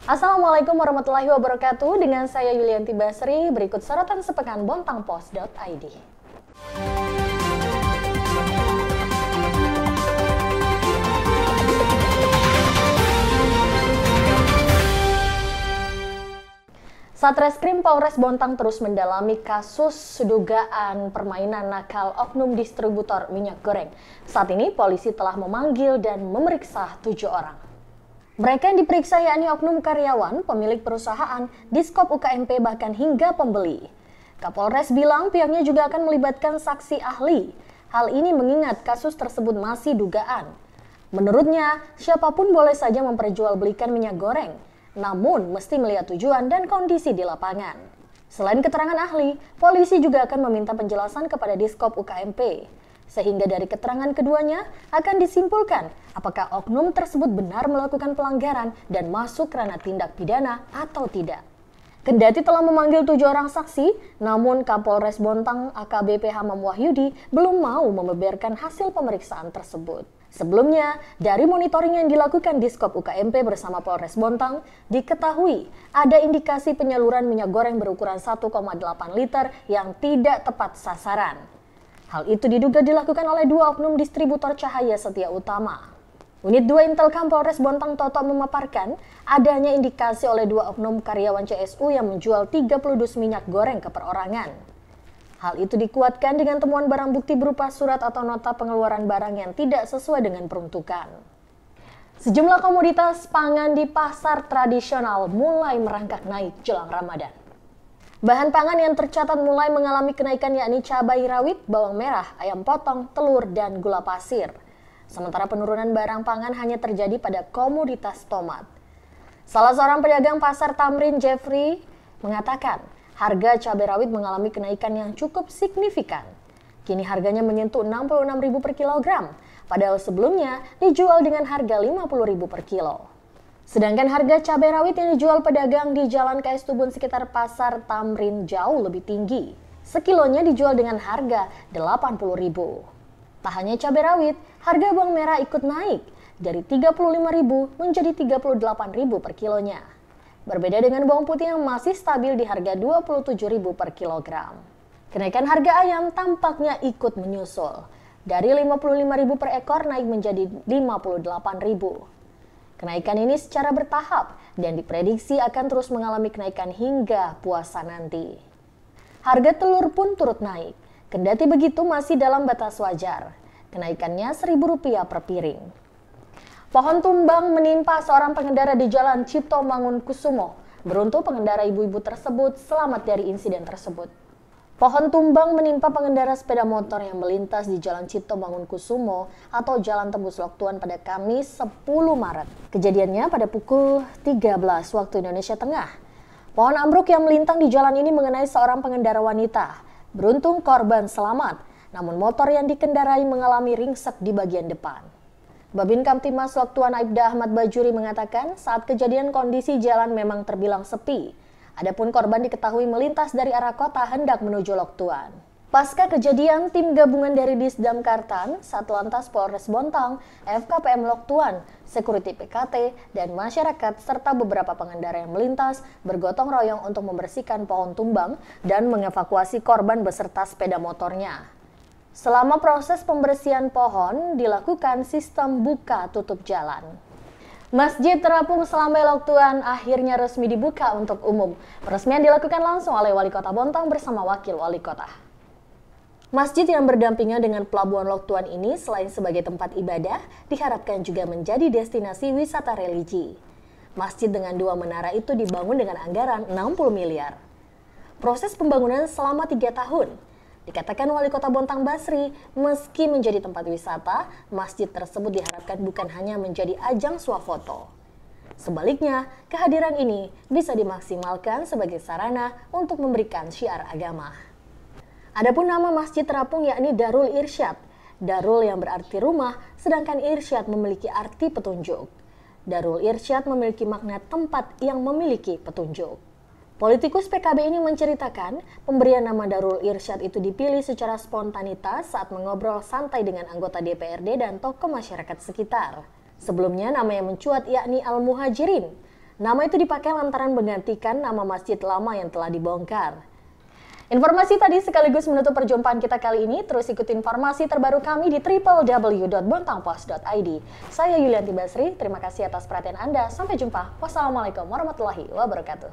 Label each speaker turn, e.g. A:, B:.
A: Assalamualaikum warahmatullahi wabarakatuh. Dengan saya Yulianti Basri, berikut sorotan sepekan bontangpost.id. Satreskrim Polres Bontang terus mendalami kasus dugaan permainan nakal oknum distributor minyak goreng. Saat ini polisi telah memanggil dan memeriksa 7 orang. Mereka yang diperiksa yakni oknum karyawan, pemilik perusahaan, diskop UKMP bahkan hingga pembeli. Kapolres bilang pihaknya juga akan melibatkan saksi ahli. Hal ini mengingat kasus tersebut masih dugaan. Menurutnya, siapapun boleh saja memperjualbelikan minyak goreng, namun mesti melihat tujuan dan kondisi di lapangan. Selain keterangan ahli, polisi juga akan meminta penjelasan kepada diskop UKMP. Sehingga dari keterangan keduanya akan disimpulkan apakah oknum tersebut benar melakukan pelanggaran dan masuk ranah tindak pidana atau tidak. Kendati telah memanggil 7 orang saksi, namun Kapolres Bontang AKBP Hamam Wahyudi belum mau membeberkan hasil pemeriksaan tersebut. Sebelumnya, dari monitoring yang dilakukan Diskop UKMP bersama Polres Bontang, diketahui ada indikasi penyaluran minyak goreng berukuran 1,8 liter yang tidak tepat sasaran. Hal itu diduga dilakukan oleh 2 oknum distributor Cahaya Setia Utama. Unit 2 Intelkam Polres Bontang Toto memaparkan adanya indikasi oleh 2 oknum karyawan CSU yang menjual 30 dus minyak goreng ke perorangan. Hal itu dikuatkan dengan temuan barang bukti berupa surat atau nota pengeluaran barang yang tidak sesuai dengan peruntukan. Sejumlah komoditas pangan di pasar tradisional mulai merangkak naik jelang Ramadan. Bahan pangan yang tercatat mulai mengalami kenaikan yakni cabai rawit, bawang merah, ayam potong, telur, dan gula pasir. Sementara penurunan barang pangan hanya terjadi pada komoditas tomat. Salah seorang pedagang pasar Tamrin, Jeffrey, mengatakan harga cabai rawit mengalami kenaikan yang cukup signifikan. Kini harganya menyentuh Rp66.000 per kilogram, padahal sebelumnya dijual dengan harga Rp50.000 per kilo. Sedangkan harga cabai rawit yang dijual pedagang di Jalan KS Tubun sekitar pasar Tamrin jauh lebih tinggi. Sekilonya dijual dengan harga Rp80.000. Tak hanya cabai rawit, harga bawang merah ikut naik dari Rp35.000 menjadi Rp38.000 per kilonya. Berbeda dengan bawang putih yang masih stabil di harga Rp27.000 per kilogram. Kenaikan harga ayam tampaknya ikut menyusul. Dari Rp55.000 per ekor naik menjadi Rp58.000. Kenaikan ini secara bertahap dan diprediksi akan terus mengalami kenaikan hingga puasa nanti. Harga telur pun turut naik, kendati begitu masih dalam batas wajar. Kenaikannya Rp1.000 per piring. Pohon tumbang menimpa seorang pengendara di Jalan Cipto Mangunkusumo. Beruntung pengendara ibu-ibu tersebut selamat dari insiden tersebut. Pohon tumbang menimpa pengendara sepeda motor yang melintas di Jalan Cipto Mangunkusumo atau Jalan Tembus Loktuan pada Kamis 10 Maret. Kejadiannya pada pukul 13 waktu Indonesia Tengah. Pohon ambruk yang melintang di jalan ini mengenai seorang pengendara wanita. Beruntung korban selamat, namun motor yang dikendarai mengalami ringsek di bagian depan. Babin Kamtimas Loktuan Aibda Ahmad Bajuri mengatakan saat kejadian kondisi jalan memang terbilang sepi. Adapun korban diketahui melintas dari arah kota hendak menuju Loktuan. Pasca kejadian, tim gabungan dari Disdam Kartan, Satlantas Polres Bontang, FKPM Loktuan, Security PKT, dan masyarakat serta beberapa pengendara yang melintas bergotong royong untuk membersihkan pohon tumbang dan mengevakuasi korban beserta sepeda motornya. Selama proses pembersihan pohon dilakukan sistem buka tutup jalan. Masjid Terapung Selambai Loktuan akhirnya resmi dibuka untuk umum. Peresmian dilakukan langsung oleh Wali Kota Bontang bersama Wakil Wali Kota. Masjid yang berdampingan dengan Pelabuhan Loktuan ini selain sebagai tempat ibadah, diharapkan juga menjadi destinasi wisata religi. Masjid dengan 2 menara itu dibangun dengan anggaran 60 miliar. Proses pembangunan selama 3 tahun. Dikatakan Wali Kota Bontang Basri, meski menjadi tempat wisata, masjid tersebut diharapkan bukan hanya menjadi ajang swafoto. Sebaliknya, kehadiran ini bisa dimaksimalkan sebagai sarana untuk memberikan syiar agama. Adapun nama Masjid Terapung yakni Darul Irsyad. Darul yang berarti rumah, sedangkan Irsyad memiliki arti petunjuk. Darul Irsyad memiliki makna tempat yang memiliki petunjuk. Politikus PKB ini menceritakan pemberian nama Darul Irsyad itu dipilih secara spontanitas saat mengobrol santai dengan anggota DPRD dan tokoh masyarakat sekitar. Sebelumnya nama yang mencuat yakni Al-Muhajirin. Nama itu dipakai lantaran menggantikan nama masjid lama yang telah dibongkar. Informasi tadi sekaligus menutup perjumpaan kita kali ini. Terus ikuti informasi terbaru kami di www.bontangpos.id. Saya Yulianti Basri, terima kasih atas perhatian Anda. Sampai jumpa. Wassalamualaikum warahmatullahi wabarakatuh.